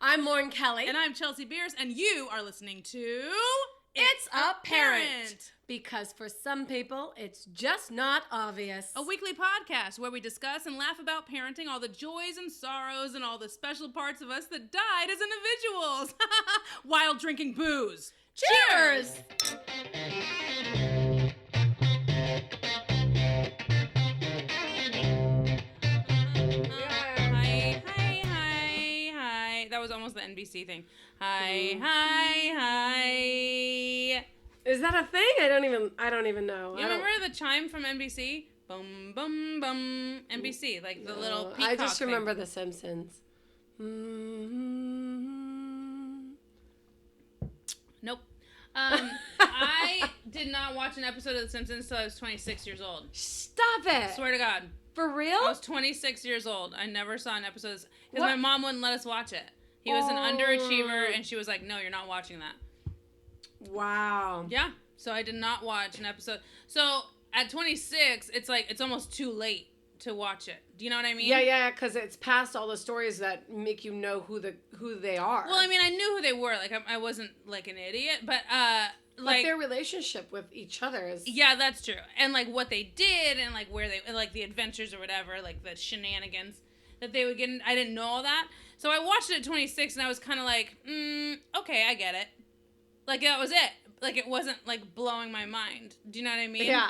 I'm Lauren Kelly. And I'm Chelsea Beers, and you are listening to... It's ApPARENT. Because for some people, it's just not obvious. A weekly podcast where we discuss and laugh about parenting, all the joys and sorrows, and all the special parts of us that died as individuals. While drinking booze. Cheers! Hi. That was almost the NBC thing. Hi. Is that a thing? I don't even know. You remember the chime from NBC? Bum, bum, bum. NBC, like the little peacock I just remember thing. The Simpsons. Nope. I did not watch an episode of The Simpsons until I was 26 years old. Stop it. Swear to God. For real? I was 26 years old. I never saw an episode because my mom wouldn't let us watch it. He was an underachiever, and she was like, no, you're not watching that. Wow. Yeah. So I did not watch an episode. So at 26, it's almost too late to watch it. Do you know what I mean? Yeah, because it's past all the stories that make you know who they are. Well, I mean, I knew who they were. Like, I wasn't like an idiot, but like their relationship with each other is... Yeah, that's true. And like what they did and like where they, like the adventures or whatever, like the shenanigans that they would get in. I didn't know all that. So I watched it at 26 and I was kind of like, okay, I get it. Like that was it. Like it wasn't like blowing my mind. Do you know what I mean? Yeah,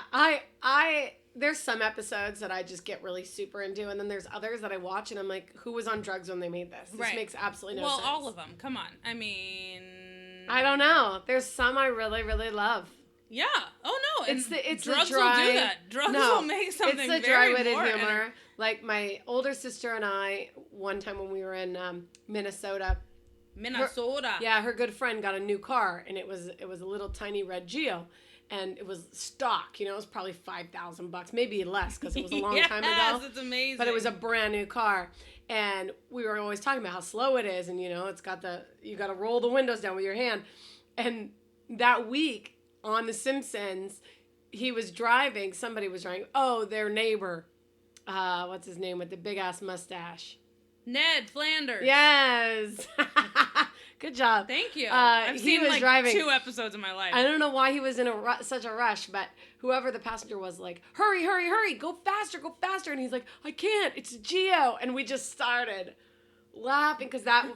there's some episodes that I just get really super into, and then there's others that I watch and I'm like, who was on drugs when they made this? This makes absolutely no sense. Well, all of them. Come on. I mean... I don't know. There's some I really, really love. Yeah. Oh, no. It's drugs the dry... will do that. Drugs will make something very It's the dry-witted humor. Like my older sister and I, one time when we were in Minnesota... Her good friend got a new car, and it was a little tiny red Geo, and it was stock. You know, it was probably $5,000, maybe less, because it was a long time ago. Yes, it's amazing. But it was a brand new car, and we were always talking about how slow it is, and you know, you got to roll the windows down with your hand. And that week on The Simpsons, somebody was driving. Oh, their neighbor, what's his name with the big ass mustache? Ned Flanders. Yes. Good job. Thank you. I've seen like driving 2 episodes of my life. I don't know why he was in such a rush, but whoever the passenger was like, hurry, go faster. And he's like, I can't, it's Geo. And we just started laughing because that,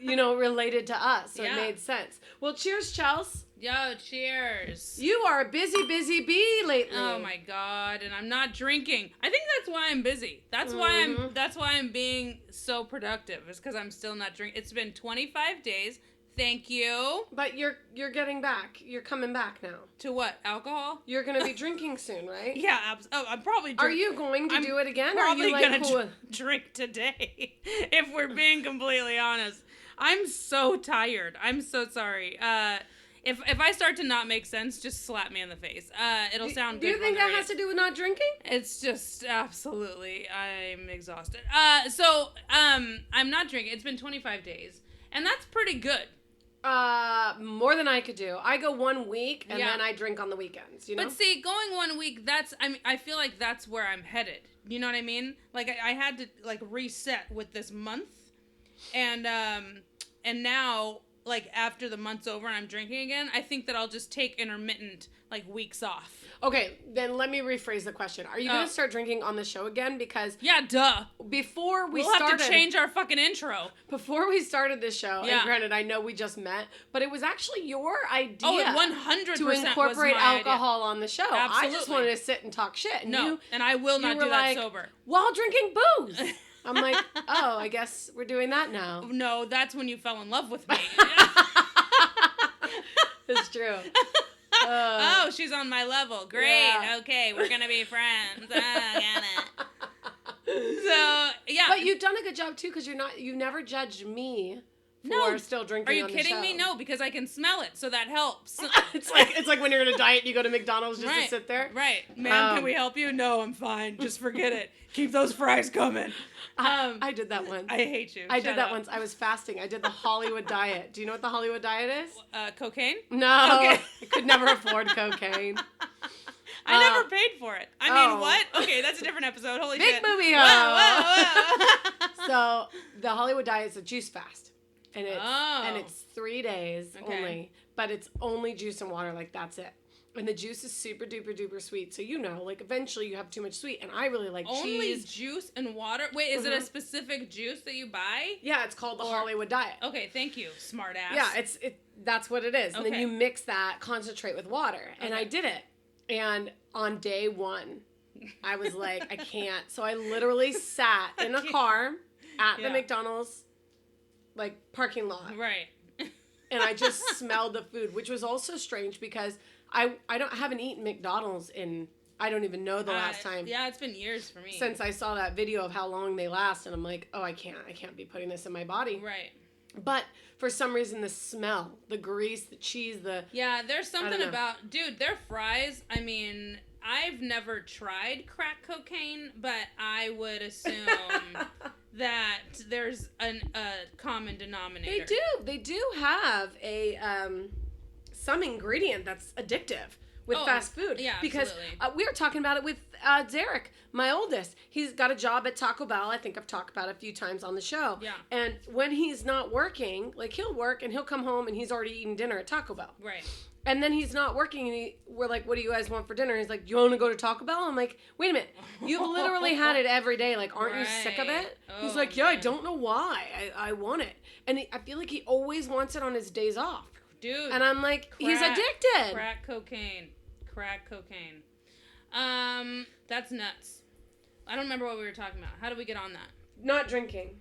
related to us. So it made sense. Well, cheers, Chelsea. Yo, cheers. You are a busy bee lately. Oh my God, and I'm not drinking. I think that's why I'm busy. That's why I'm being so productive. Is because I'm still not drinking. It's been 25 days. Thank you. But you're getting back. You're coming back now. To what? Alcohol? You're going to be drinking soon, right? Yeah. I'm probably Are you going to do it again? Probably going to drink today, if we're being completely honest. I'm so tired. I'm so sorry. If I start to not make sense, just slap me in the face. It'll sound good. Do you think that has to do with not drinking? It's just absolutely, I'm exhausted. So I'm not drinking. It's been 25 days, and that's pretty good. More than I could do. I go 1 week, and then I drink on the weekends, you know? But see, going 1 week, I feel like that's where I'm headed. You know what I mean? Like, I had to, like, reset with this month, and now... like after the month's over and I'm drinking again, I think that I'll just take intermittent like weeks off. Okay, then let me rephrase the question. Are you going to start drinking on the show again? Because yeah, duh. We'll have to change our fucking intro. Before we started this show, and granted, I know we just met, but it was actually your idea. Oh, it 100% to incorporate was my alcohol idea. on the show. Absolutely. I just wanted to sit and talk shit. And and I will not do that sober. While drinking booze. I'm like, oh, I guess we're doing that now. No, that's when you fell in love with me. It's true. Oh, she's on my level. Great. Yeah. Okay, we're going to be friends. Got it. So, yeah. But you've done a good job, too, because you never judged me for still drinking on the show. Are you kidding me? No, because I can smell it, so that helps. It's like when you're in a diet and you go to McDonald's just to sit there. Right. Ma'am, can we help you? No, I'm fine. Just forget it. Keep those fries coming. I did that once. I hate you. I did that once. I was fasting. I did the Hollywood diet. Do you know what the Hollywood diet is? Cocaine? No. Okay. I could never afford cocaine. I never paid for it. I mean, what? Okay, that's a different episode. Holy Big shit. movie. Whoa. So the Hollywood diet is a juice fast. and it's 3 days only, but it's only juice and water. Like, that's it. And the juice is super duper duper sweet. So, like, eventually you have too much sweet. And I really like cheese. Only juice and water? Wait, is it a specific juice that you buy? Yeah, it's called the Hollywood Diet. Okay, thank you, smart ass. Yeah, that's what it is. And then you mix that concentrate with water. And I did it. And on day 1, I was like, I can't. So I literally sat in a car at the McDonald's, like, parking lot. Right. And I just smelled the food, which was also strange because I haven't eaten McDonald's in, I don't even know the last time. Yeah, it's been years for me. Since I saw that video of how long they last, and I'm like, oh, I can't be putting this in my body. Right. But for some reason, the smell, the grease, the cheese, Yeah, there's something about, dude, their fries, I mean, I've never tried crack cocaine, but I would assume that there's a common denominator. They do have some ingredient that's addictive with fast food. Yeah, because we were talking about it with Zarek, my oldest. He's got a job at Taco Bell. I think I've talked about it a few times on the show. Yeah. And when he's not working, like, he'll work and he'll come home and he's already eaten dinner at Taco Bell. Right. And then he's not working, and we're like, what do you guys want for dinner? He's like, do you want to go to Taco Bell? I'm like, wait a minute. You've literally had it every day. Like, aren't you sick of it? He's like, yeah, man. I don't know why. I want it. And I feel like he always wants it on his days off. Dude. And I'm like, he's addicted. Crack cocaine. That's nuts. I don't remember what we were talking about. How did we get on that? Not drinking.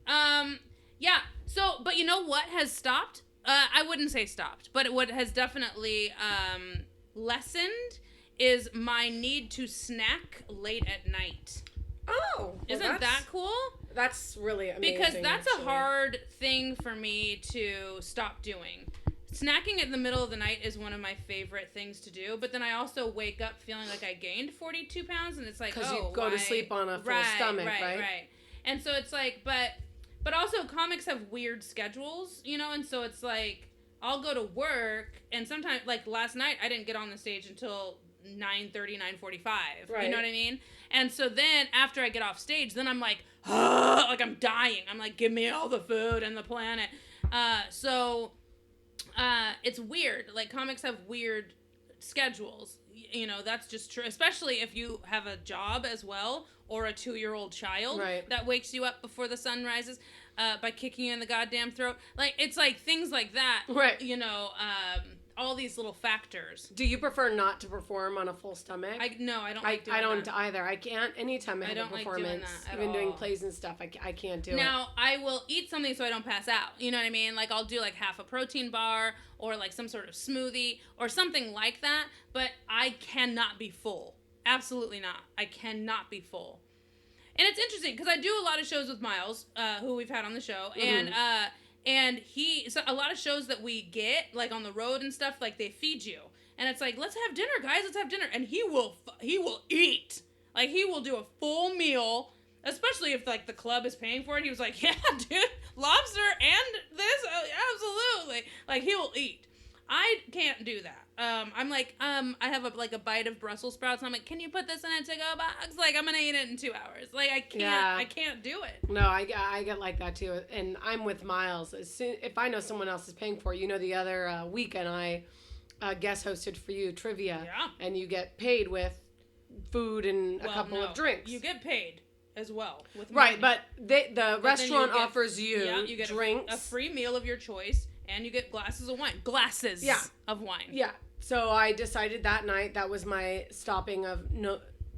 Yeah. So, but you know what has stopped? I wouldn't say stopped, but what has definitely lessened is my need to snack late at night. Oh. Well, isn't that cool? That's really amazing. Because that's a hard thing for me to stop doing. Snacking in the middle of the night is one of my favorite things to do, but then I also wake up feeling like I gained 42 pounds, and it's like, because you go to sleep on a full stomach, right? Right. And so it's like, but also comics have weird schedules, and so it's like, I'll go to work, and sometimes, like last night, I didn't get on the stage until 9:30, 9:45. Right. You know what I mean? And so then after I get off stage, then I'm like, like I'm dying. I'm like, give me all the food and the planet. It's weird. Like, comics have weird schedules. That's just true. Especially if you have a job as well, or a 2-year-old child that wakes you up before the sun rises by kicking you in the goddamn throat. Like, it's like things like that. Right. All these little factors. Do you prefer not to perform on a full stomach? No, I don't like doing that. I don't either. I can't. Anytime I have a performance, like doing that at even all. doing plays and stuff, I can't do it. Now, I will eat something so I don't pass out. You know what I mean? Like, I'll do like half a protein bar or like some sort of smoothie or something like that, but I cannot be full. Absolutely not. I cannot be full. And it's interesting because I do a lot of shows with Miles, who we've had on the show, and so a lot of shows that we get, like on the road and stuff, like they feed you. And it's like, let's have dinner, guys, let's have dinner. And he will eat. Like, he will do a full meal, especially if like the club is paying for it. He was like, yeah, dude, lobster and this, absolutely. Like, he will eat. I can't do that. I'm like, I have a bite of Brussels sprouts, and I'm like, can you put this in a to-go box? Like, I'm gonna eat it in 2 hours. Like, I can't do it. No, I get like that too, and I'm with Miles. If I know someone else is paying for it, the other weekend I guest hosted for you trivia, and you get paid with food and a couple of drinks. You get paid as well with money. Right, but the restaurant offers you get drinks, a free meal of your choice. And you get glasses of wine. Of wine. Yeah. So I decided that night that was my stopping of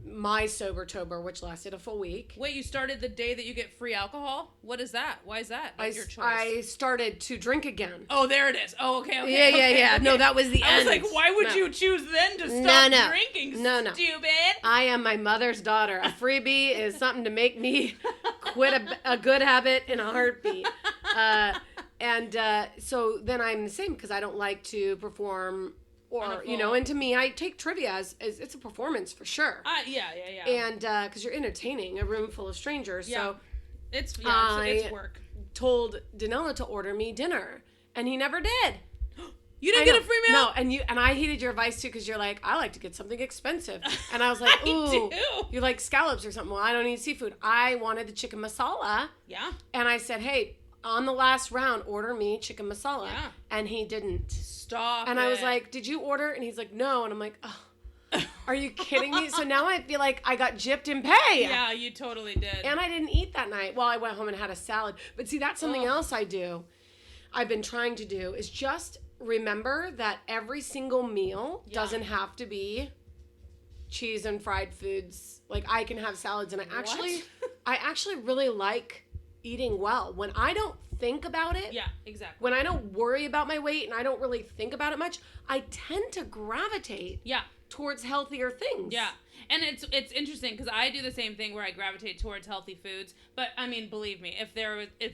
my Sobertober, which lasted a full week. Wait, you started the day that you get free alcohol? What is that? Why is that? Your choice. I started to drink again. Oh, there it is. Oh, okay. Yeah. No, that was the end. I was like, why would you choose then to stop drinking? No. Stupid. I am my mother's daughter. A freebie is something to make me quit a good habit in a heartbeat. So then I'm the same because I don't like to perform or, and to me, I take trivia as it's a performance for sure. Yeah. And because you're entertaining a room full of strangers. Yeah. So it's work. Told Danilo to order me dinner, and he never did. You didn't get a free meal? No, and I heeded your advice too, because you're like, I like to get something expensive. And I was like, ooh, you like scallops or something. Well, I don't eat seafood. I wanted the chicken masala. Yeah. And I said, hey, on the last round, order me chicken masala. Yeah. And he didn't. Stop And I was like, did you order? And he's like, no. And I'm like, oh. Are you kidding me? So now I feel like I got gypped in pay. Yeah, you totally did. And I didn't eat that night. Well, I went home and had a salad. But see, that's something else I've been trying to do, is just remember that every single meal doesn't have to be cheese and fried foods. Like, I can have salads, and I actually really like eating well. When I don't think about it. Yeah, exactly. When I don't worry about my weight and I don't really think about it much, I tend to gravitate towards healthier things. Yeah. And it's interesting because I do the same thing where I gravitate towards healthy foods. But I mean, believe me, if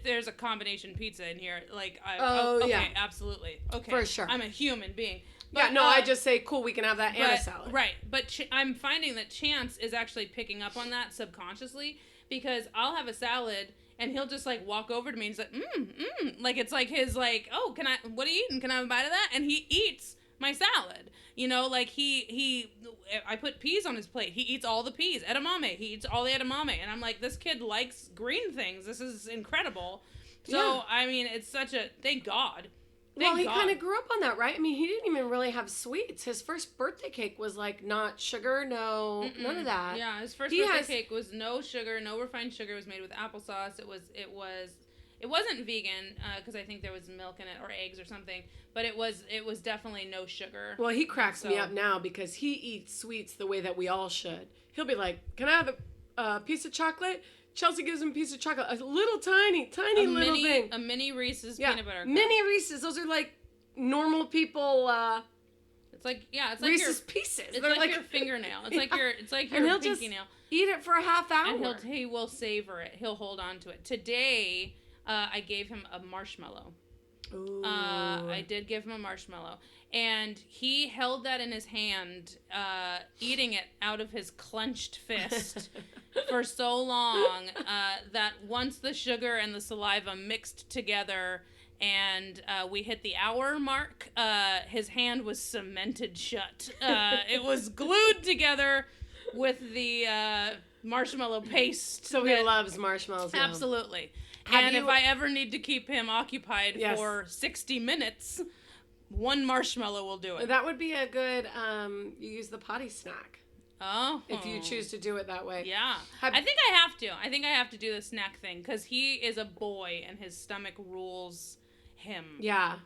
there's a combination pizza in here, like absolutely, okay, for sure, I'm a human being. But, I just say, cool, we can have that and a salad. Right, but I'm finding that Chance is actually picking up on that subconsciously, because I'll have a salad and he'll just like walk over to me and he's like, like it's like his like, oh, what are you eating? Can I have a bite of that? And he eats my salad. You know, like I put peas on his plate. He eats all the peas. Edamame. He eats all the edamame. And I'm like, this kid likes green things. This is incredible. So, I mean, it's such a, thank God. Well, he kind of grew up on that, right? I mean, he didn't even really have sweets. His first birthday cake was like not sugar, none of that. Yeah, his first birthday cake was no sugar, no refined sugar. It was made with applesauce. It wasn't vegan because I think there was milk in it or eggs or something, but it was definitely no sugar. Well, he cracks me up now because he eats sweets the way that we all should. He'll be like, "Can I have a piece of chocolate?" Chelsea gives him a piece of chocolate, a little tiny little thing. A mini Reese's peanut butter cup. Mini Reese's. Those are like normal people. It's like Reese's Pieces. It's like your fingernail. It's like your and he'll pinky just nail. Eat it for a half hour. And he will savor it. He'll hold on to it. Today, I gave him a marshmallow. Ooh. I did give him a marshmallow. And he held that in his hand, eating it out of his clenched fist for so long that once the sugar and the saliva mixed together and we hit the hour mark, his hand was cemented shut. It was glued together with the marshmallow paste. So he loves marshmallows now. Absolutely. If I ever need to keep him occupied for 60 minutes... one marshmallow will do it. That would be a good, you use the potty snack. Oh. If you choose to do it that way. Yeah. I think I have to do the snack thing because he is a boy and his stomach rules him. Yeah.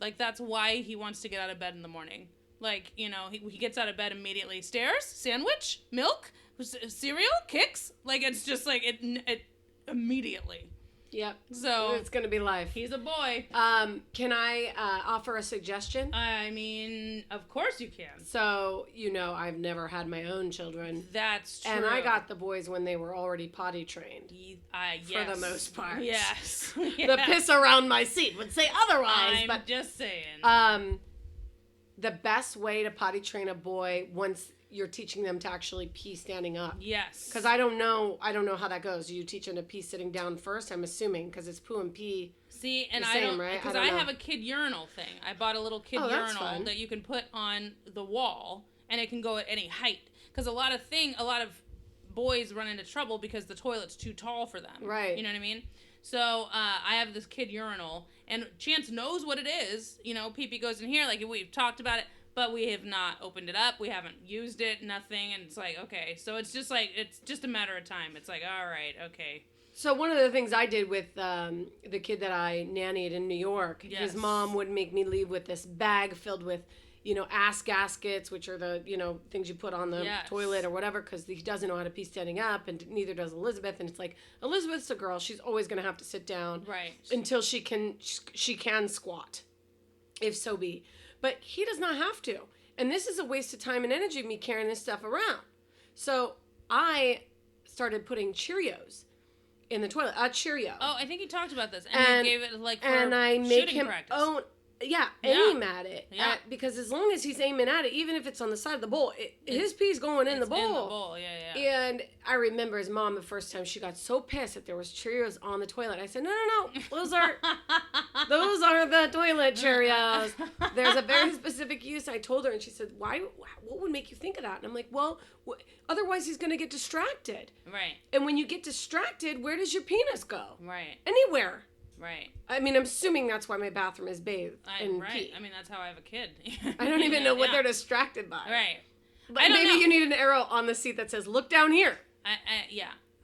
Like, that's why he wants to get out of bed in the morning. Like, you know, he gets out of bed immediately. Stairs, sandwich, milk, cereal, kicks. Like, it's just like, it immediately. Yep. So it's going to be life. He's a boy. Can I offer a suggestion? I mean, of course you can. So, you know, I've never had my own children. That's true. And I got the boys when they were already potty trained. Yes. For the most part. Yes. The piss around my seat would say otherwise. I'm just saying. The best way to potty train a boy once you're teaching them to actually pee standing up. Yes. Because I don't know how that goes. You teach them to pee sitting down first, I'm assuming, because it's poo and pee. See, and I don't, right? Because I have a kid urinal thing. I bought a little kid urinal that you can put on the wall, and it can go at any height. Because a lot of boys run into trouble because the toilet's too tall for them. Right. You know what I mean? So I have this kid urinal, and Chance knows what it is. You know, pee-pee goes in here. Like, we've talked about it. But we have not opened it up. We haven't used it, nothing. And it's like, okay. So it's just a matter of time. It's like, all right, okay. So one of the things I did with the kid that I nannied in New York, his mom would make me leave with this bag filled with, you know, ass gaskets, which are the, you know, things you put on the toilet or whatever, because he doesn't know how to pee standing up, and neither does Elizabeth. And it's like, Elizabeth's a girl. She's always going to have to sit down until she can squat, if so be. But he does not have to. And this is a waste of time and energy of me carrying this stuff around. So I started putting Cheerios in the toilet. A Cheerio. Oh, I think he talked about this. And he gave it like for and I make shooting him practice. aim at it. Yeah. Because as long as he's aiming at it, even if it's on the side of the bowl, his pee's going in the bowl. In the bowl, yeah. And I remember his mom the first time she got so pissed that there was Cheerios on the toilet. I said, no, those are the toilet Cheerios. There's a very specific use. I told her, and she said, why? What would make you think of that? And I'm like, well, otherwise he's going to get distracted. Right. And when you get distracted, where does your penis go? Right. Anywhere. Right. I mean, I'm assuming that's why my bathroom is bathed in right. pee. I mean, that's how I have a kid. I don't even know what they're distracted by. Right. But maybe you need an arrow on the seat that says, look down here.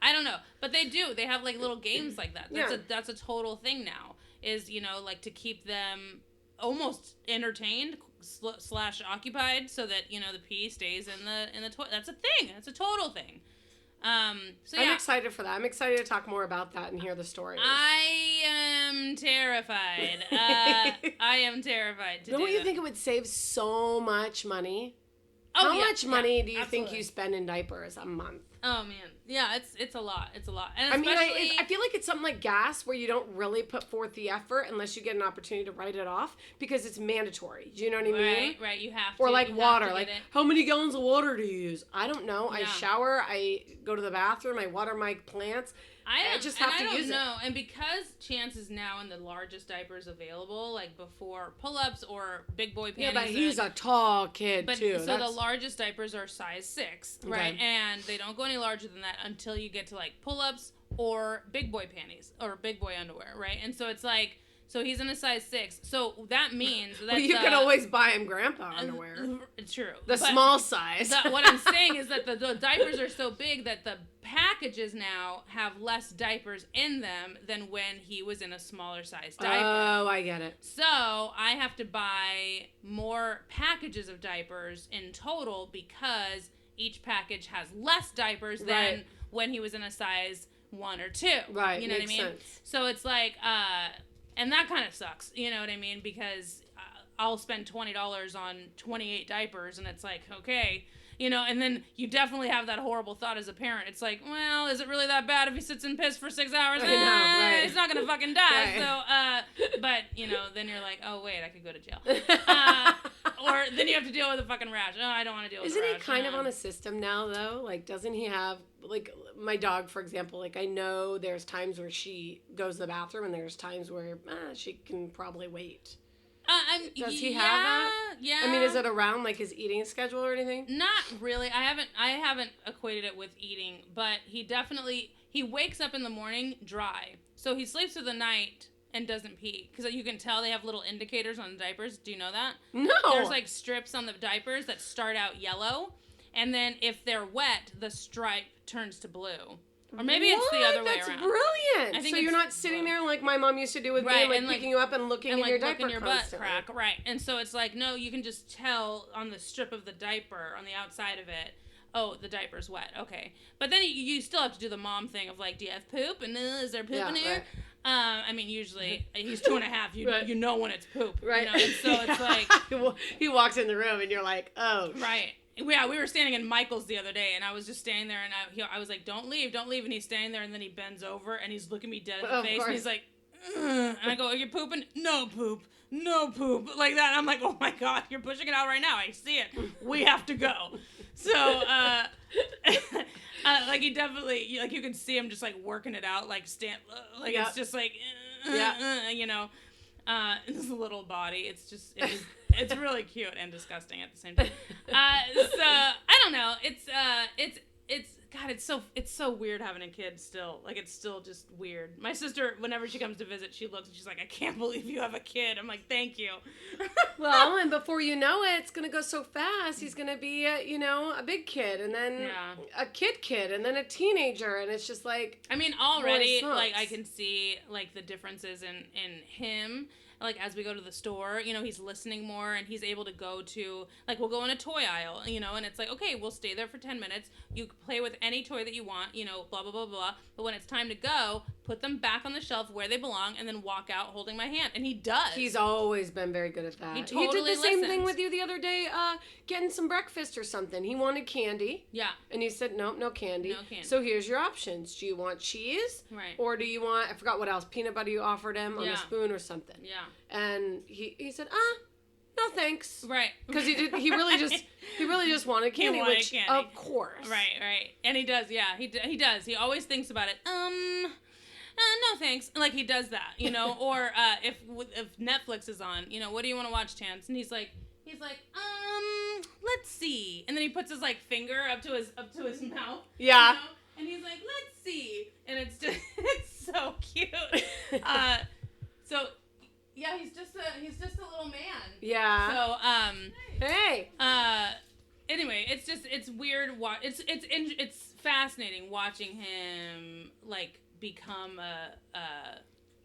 I don't know. But they do. They have, like, little games like that. That's a total thing now. Is, like, to keep them almost entertained / occupied so that, the pee stays in the toilet. That's a thing. That's a total thing. I'm excited for that. I'm excited to talk more about that and hear the stories. I am terrified. I am terrified to Don't you think it would save so much money? Oh, How much money do you absolutely. think you spend in diapers a month? Oh man, yeah, it's a lot. It's a lot. And I mean, I feel like it's something like gas where you don't really put forth the effort unless you get an opportunity to write it off because it's mandatory. Do you know what I mean? Right. You have to. Or like water. Like, how many gallons of water do you use? I don't know. Yeah. I shower. I go to the bathroom. I water my plants. I just have to use it. And because Chance is now in the largest diapers available, like before pull-ups or big boy panties. Yeah, but he's a tall kid too. So the largest diapers are size 6, right? Okay. And they don't go any larger than that until you get to like pull-ups or big boy panties or big boy underwear, right? And so it's like, so he's in a size 6. So that means that you could always buy him grandpa underwear. True. The small size. What I'm saying is that the diapers are so big that the packages now have less diapers in them than when he was in a smaller size diaper. Oh, I get it. So I have to buy more packages of diapers in total because each package has less diapers than when he was in a size 1 or 2. Right. You know Makes what I mean? Sense. So it's like, and that kind of sucks. You know what I mean? Because I'll spend $20 on 28 diapers, and it's like, okay. And then you definitely have that horrible thought as a parent. It's like, well, is it really that bad if he sits in piss for 6 hours? I know, right. He's not going to fucking die. Right. So, but, then you're like, oh, wait, I could go to jail. Or then you have to deal with a fucking rash. Oh, I don't want to deal with a rash. Isn't he kind of on a system now, though? Like, doesn't he have, like, my dog, for example, like, I know there's times where she goes to the bathroom and there's times where she can probably wait. Does he have that? Yeah. I mean, is it around like his eating schedule or anything? Not really. I haven't equated it with eating, but he wakes up in the morning dry. So he sleeps through the night and doesn't pee because you can tell they have little indicators on the diapers. Do you know that? No. There's like strips on the diapers that start out yellow, and then if they're wet, the stripe turns to blue. Or maybe it's the other way around. That's brilliant. I think so you're not sitting there like my mom used to do with me, and picking you up and looking in your diaper butt crack, right? And so it's like, no, you can just tell on the strip of the diaper on the outside of it. Oh, the diaper's wet. Okay, but then you still have to do the mom thing of like, do you have poop? And is there poop in here? Right. I mean, usually he's 2.5. You know when it's poop, right? And so it's like he walks in the room and you're like, oh, right. Yeah, we were standing in Michael's the other day, and I was just standing there, and I was like, don't leave, and he's standing there, and then he bends over, and he's looking me dead in the face, and he's like, ugh. And I go, are you pooping? No poop, like that, and I'm like, oh my God, you're pushing it out right now, I see it, we have to go. So, like, he definitely, like, you can see him just, like, working it out, like, it's just like, this little body, it's really cute and disgusting at the same time. So I don't know. It's so weird having a kid still. Like, it's still just weird. My sister, whenever she comes to visit, she looks and she's like, I can't believe you have a kid. I'm like, thank you. Well, and before you know it, it's gonna go so fast. He's gonna be a big kid, and then a kid, and then a teenager, and it's just like. I mean, already, like, I can see like the differences in him. Like, as we go to the store, he's listening more, and he's able to go to, like, we'll go in a toy aisle, and it's like, okay, we'll stay there for 10 minutes. You play with any toy that you want, you know, blah, blah, blah, blah. But when it's time to go, put them back on the shelf where they belong and then walk out holding my hand. And he does. He's always been very good at that. He totally did the same listens. thing with you the other day, getting some breakfast or something. He wanted candy. Yeah. And you said, nope, no candy. No candy. So here's your options. Do you want cheese? Right. Or do you want, I forgot what else, peanut butter you offered him on a spoon or something. Yeah. And he said, no thanks. Right. Because he really just wanted candy, which candy. Of course. Right. And he does, yeah. He does. He always thinks about it. No thanks. Like, he does that, you know. Or if Netflix is on, you know, what do you want to watch, Chance? And he's like, let's see. And then he puts his like finger up to his mouth. Yeah. You know? And he's like, let's see. And it's just it's so cute. So yeah, he's just a little man. Yeah. So hey. Anyway, it's weird. It's fascinating watching him like become a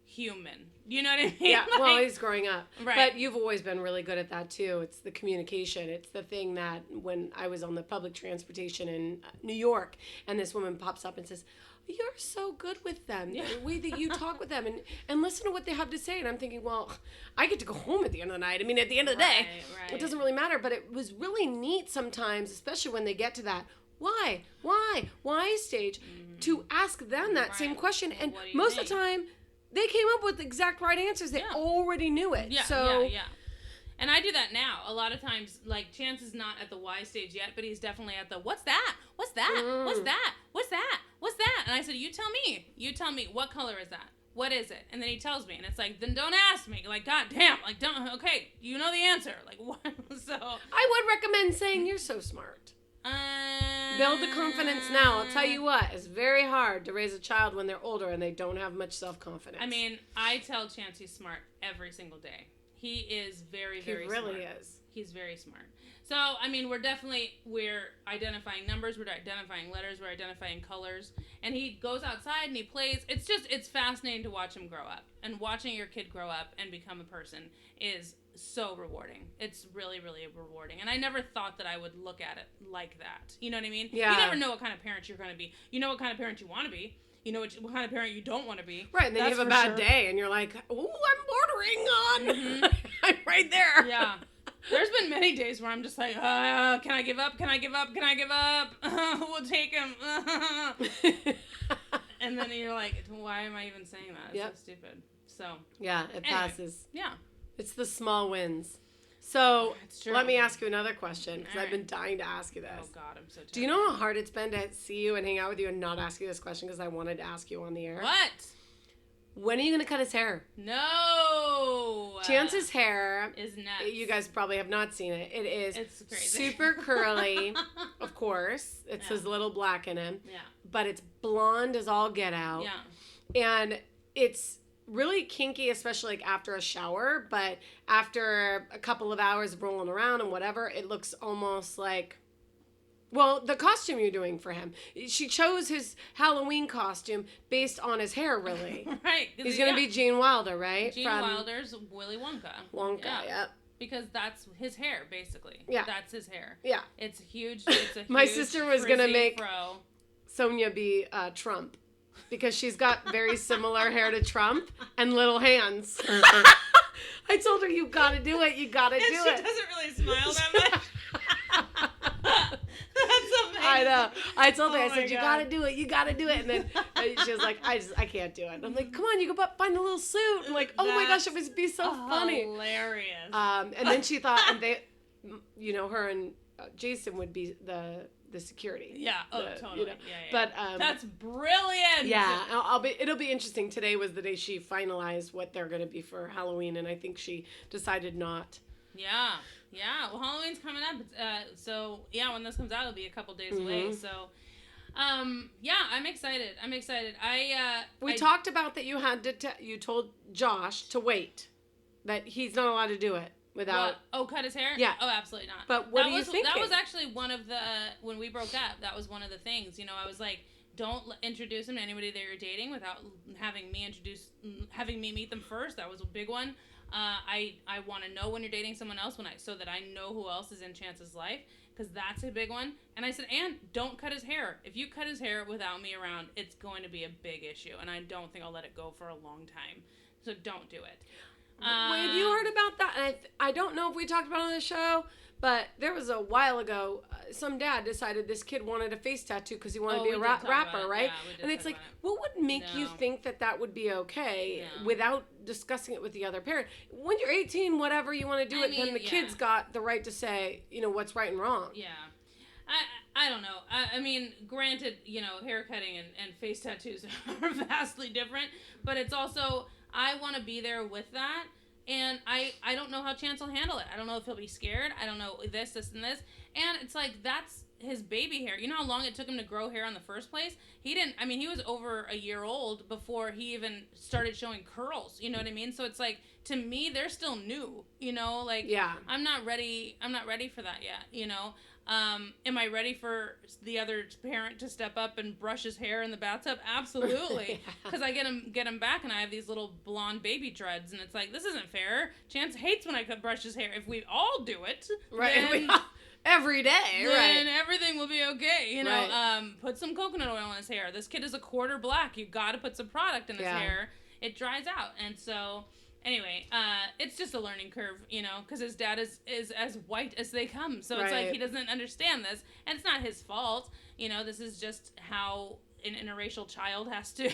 human. You know what I mean? Yeah. Like, Well, he's growing up. Right. But you've always been really good at that too. It's the communication. It's the thing that when I was on the public transportation in New York, and this woman pops up and says, "You're so good with them. Yeah. The way that you talk with them and listen to what they have to say." And I'm thinking, well, I get to go home at the end of the night. I mean, at the end of the day, it doesn't really matter. But it was really neat sometimes, especially when they get to that why stage, to ask them that same question. And most of the time, they came up with the exact right answers. They already knew it. Yeah, so, yeah. And I do that now. A lot of times, like, Chance is not at the why stage yet, but he's definitely at the, what's that? What's that? What's that? What's that? What's that? And I said, you tell me, what color is that? What is it? And then he tells me, and it's like, then don't ask me. Like, God damn, like, don't, okay, you know the answer. Like, what? So. I would recommend saying, "You're so smart." Build the confidence now. I'll tell you what, it's very hard to raise a child when they're older and they don't have much self-confidence. I mean, I tell Chance he's smart every single day. He is very, very smart. He really is. He's very smart. So, I mean, we're identifying numbers, we're identifying letters, we're identifying colors. And he goes outside and he plays. It's fascinating to watch him grow up. And watching your kid grow up and become a person is so rewarding. It's really, really rewarding. And I never thought that I would look at it like that. You know what I mean? Yeah. You never know what kind of parent you're going to be. You know what kind of parent you want to be. You know what kind of parent you don't want to be. Right, and then you have a bad day, and you're like, "Ooh, I'm bordering on." I'm right there. Yeah. There's been many days where I'm just like, can I give up? Can I give up? Can I give up? We'll take him. And then you're like, why am I even saying that? It's so stupid. So. Yeah, it passes. Yeah. It's the small wins. So, true. let me ask you another question, because All I've been dying to ask you this. Oh, God, I'm so tired. Do you know how hard it's been to see you and hang out with you and not ask you this question, because I wanted to ask you on the air? What? When are you going to cut his hair? No. Chance's hair is nuts. You guys probably have not seen it. It's crazy. super curly, of course. It's his little black in him. Yeah. But it's blonde as all get out. Yeah. And it's really kinky, especially like after a shower. But after a couple of hours of rolling around and whatever, it looks almost like... Well, the costume you're doing for him. She chose his Halloween costume based on his hair, really. Right. He's going to be Gene Wilder, right? Gene Wilder's Willy Wonka. Yep. Because that's his hair, basically. Yeah. That's his hair. Yeah. It's huge. It's a My huge sister was going to make fro. Sonia be Trump. Because she's got very similar hair to Trump and little hands. I told her, you got to do it. You got to do it. She doesn't really smile that much. That's amazing. I know. I told her, I said, God. you gotta do it, you gotta do it. And then she was like, I can't do it. And I'm like, come on, you go find a little suit. I'm like, oh my gosh, it would be so funny. Hilarious. And then she thought, and they, you know, her and Jason would be the security. Yeah. Totally. You know? Yeah. But that's brilliant. Yeah. It'll be interesting. Today was the day she finalized what they're gonna be for Halloween, and I think she decided not. Yeah. Yeah, well, Halloween's coming up. So, yeah, when this comes out, it'll be a couple days away. So, yeah, I'm excited. We talked about that you had to, you told Josh to wait, that he's not allowed to do it without. Cut his hair? Yeah. Oh, absolutely not. But what are you thinking? That was actually one of the, when we broke up, that was one of the things. You know, I was like, don't introduce him to anybody that you're dating without having me meet them first. That was a big one. I want to know when you're dating someone else so that I know who else is in Chance's life, because that's a big one. And I said, and don't cut his hair. If you cut his hair without me around, it's going to be a big issue, and I don't think I'll let it go for a long time. So don't do it. Have you heard about that? And I don't know if we talked about it on the show, but there was a while ago, some dad decided this kid wanted a face tattoo because he wanted to be a rapper, right? Yeah, and it's like, what would make you think that would be okay without discussing it with the other parent? When you're 18, whatever you want to do, then the kid's got the right to say, what's right and wrong. Yeah. I don't know. I mean, granted, hair cutting and face tattoos are vastly different, but it's also, I want to be there with that. And I don't know how Chance will handle it. I don't know if he'll be scared. I don't know this, and this. And it's like, that's his baby hair. You know how long it took him to grow hair in the first place? He was over a year old before he even started showing curls. You know what I mean? So it's like, to me, they're still new. Yeah. I'm not ready for that yet, Am I ready for the other parent to step up and brush his hair in the bathtub? Absolutely. Because I get him back and I have these little blonde baby dreads, and it's like, this isn't fair. Chance hates when I brush his hair. If we all do it, right? Every day, then everything will be okay. Put some coconut oil in his hair. This kid is a quarter black. You got to put some product in his hair. It dries out, and so. Anyway, it's just a learning curve, because his dad is as white as they come. So it's like he doesn't understand this. And it's not his fault. This is just how an interracial child has to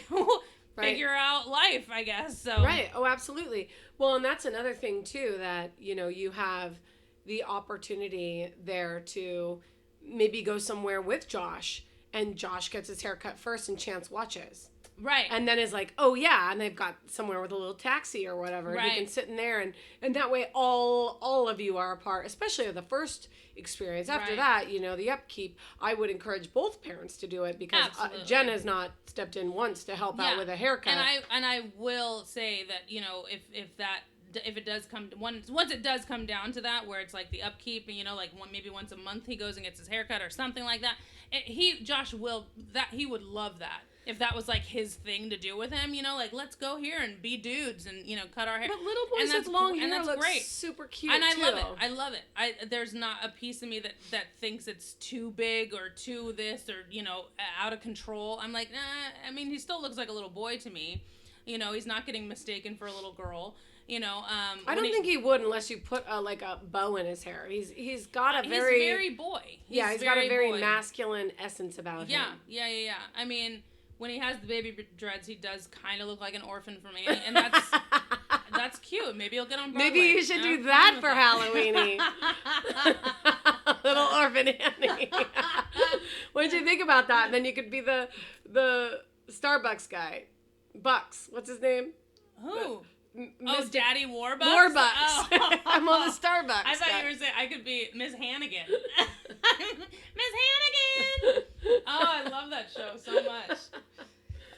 figure out life, I guess. So Right. Oh, absolutely. Well, and that's another thing, too, that, you have the opportunity there to maybe go somewhere with Josh. And Josh gets his hair cut first and Chance watches. Right. And then is like, oh, yeah, and they've got somewhere with a little taxi or whatever. Right. And you can sit in there, and that way all of you are a part, especially the first experience. After that, the upkeep, I would encourage both parents to do it because Jen has not stepped in once to help out with a haircut. And I will say that, if it does come once it does come down to that, where it's like the upkeep and maybe once a month he goes and gets his haircut or something like that, Josh he would love that. If that was like his thing to do with him, let's go here and be dudes and cut our hair. But little boys with long hair look super cute and too. I love it. There's not a piece of me that thinks it's too big or too this or out of control. I'm like, nah. I mean, he still looks like a little boy to me. He's not getting mistaken for a little girl. I don't think he would unless you put a bow in his hair. He's got a he's very boy. He's got a very masculine essence about him. Yeah. I mean, when he has the baby dreads, he does kind of look like an orphan for me, and that's cute. Maybe he'll get on Broadway. Maybe you should do that for Halloweeny. Little orphan Annie. What did you think about that? And then you could be the Starbucks guy. Bucks. What's his name? Who? Daddy Warbucks? Warbucks. Oh. I'm on the Starbucks. I thought you were saying I could be Miss Hannigan. Miss Hannigan! Oh, I love that show so much.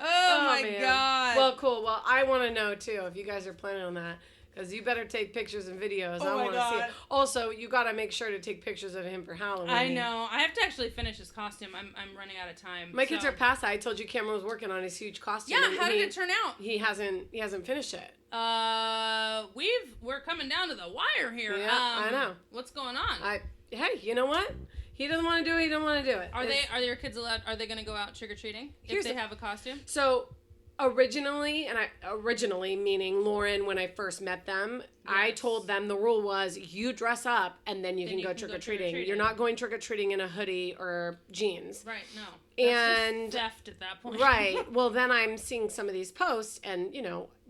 Oh my man. God. Well, cool. Well, I want to know, too, if you guys are planning on that. Because you better take pictures and videos. I want to see it. Also, you got to make sure to take pictures of him for Halloween. I know. I have to actually finish his costume. I'm running out of time. My kids are past that. I told you Cameron was working on his huge costume. Yeah, how did it turn out? He hasn't finished it. We're coming down to the wire here. Yeah, I know. What's going on? Hey, you know what? He doesn't want to do it. He don't want to do it. Are your kids allowed? Are they going to go out trick or treating if they have a costume? So originally meaning Lauren, when I first met them, yes. I told them the rule was you dress up and then you can go trick or treating. You're not going trick or treating in a hoodie or jeans. Right. No. And just theft at that point. Right. Well, then I'm seeing some of these posts and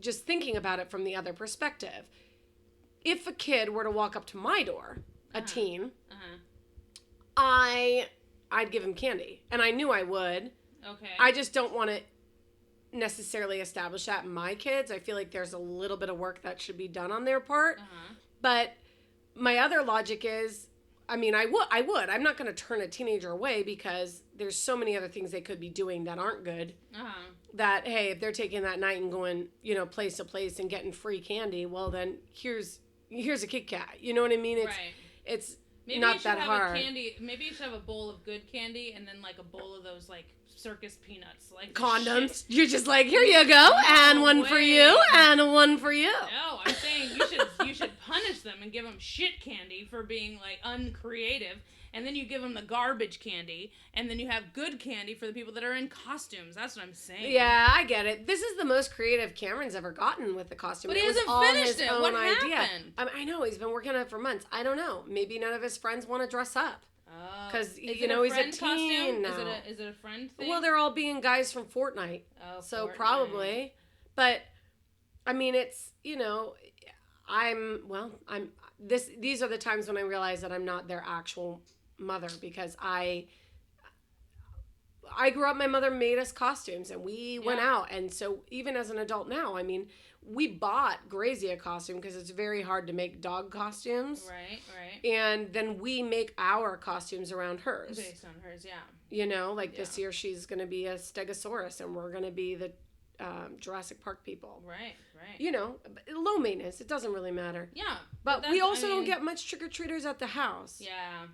just thinking about it from the other perspective. If a kid were to walk up to my door, a teen, I'd give him candy, and I knew I would. Okay. I just don't want to necessarily establish that in my kids. I feel like there's a little bit of work that should be done on their part. But my other logic is, I mean, I would. I'm not going to turn a teenager away because there's so many other things they could be doing that aren't good. That, hey, if they're taking that night and going, place to place and getting free candy, well, then here's a Kit Kat. You know what I mean? It's maybe not that hard. Maybe you should have a bowl of good candy and then like a bowl of those like circus peanuts, like condoms. You're just like, here you go, and one for you, and one for you. No, I'm saying you should punish them and give them shit candy for being like uncreative, and then you give them the garbage candy, and then you have good candy for the people that are in costumes. That's what I'm saying. Yeah, I get it. This is the most creative Cameron's ever gotten with the costume. But he was hasn't all finished his it. own What idea. happened? I know, he's been working on it for months. I don't know. Maybe none of his friends want to dress up. Because, he's a teen now. Is it a friend thing? Well, they're all being guys from Fortnite. Oh, so Fortnite. Probably. But, I mean, it's, these are the times when I realize that I'm not their actual mother, because I grew up, my mother made us costumes and we went out. And so even as an adult now, I mean, we bought Gracie a costume because it's very hard to make dog costumes. Right. And then we make our costumes around hers. Based on hers, yeah. This year she's going to be a Stegosaurus and we're going to be the Jurassic Park people. Right. Low maintenance. It doesn't really matter. Yeah. But we also don't get much trick-or-treaters at the house. Yeah.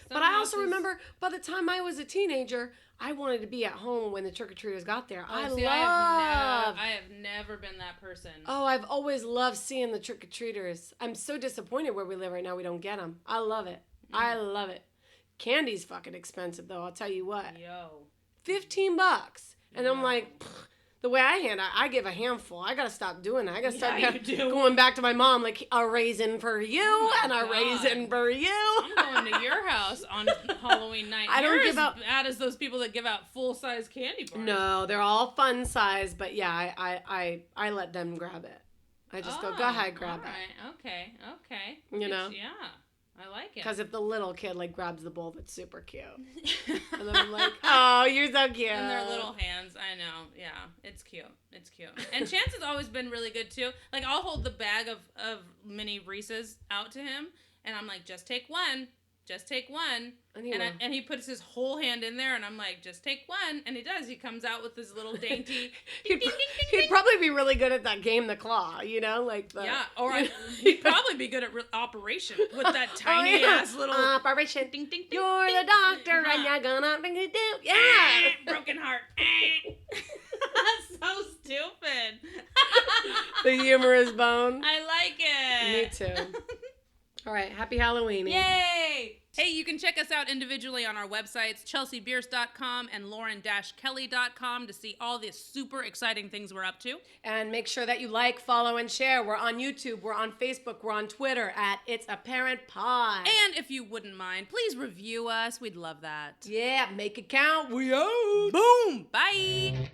But I also remember by the time I was a teenager, I wanted to be at home when the trick-or-treaters got there. I have never been that person. Oh, I've always loved seeing the trick-or-treaters. I'm so disappointed where we live right now we don't get them. I love it. I love it. Candy's fucking expensive, though. I'll tell you what. Yo. $15. And I'm like... The way I give a handful. I gotta stop doing that. I gotta start going back to my mom, like a raisin for you and a raisin for you. I'm going to your house on Halloween night. You're as bad as those people that give out full-size candy bars. No, they're all fun size, but yeah, I let them grab it. I just go ahead, grab it. All right, okay. Yeah. I like it. Because if the little kid grabs the bowl, that's super cute. And then I'm like, oh, you're so cute. And their little hands, I know. Yeah, it's cute. And Chance has always been really good too. Like, I'll hold the bag of mini Reese's out to him, and I'm like, just take one. And he puts his whole hand in there, and I'm like, just take one. And he does. He comes out with his little dainty. He'd probably be really good at that game, the claw, or he'd probably be good at Operation with that tiny ass little Operation. Ding, ding, ding, You're ding, the doctor, and you're gonna do. Yeah. Broken heart. That's so stupid. The humorous bone. I like it. Me too. All right, happy Halloween. Yay! Hey, you can check us out individually on our websites, chelseabierce.com and lauren-kelly.com, to see all the super exciting things we're up to. And make sure that you like, follow, and share. We're on YouTube, we're on Facebook, we're on Twitter at It's Apparent Pod. And if you wouldn't mind, please review us. We'd love that. Yeah, make it count. We out. Boom! Bye!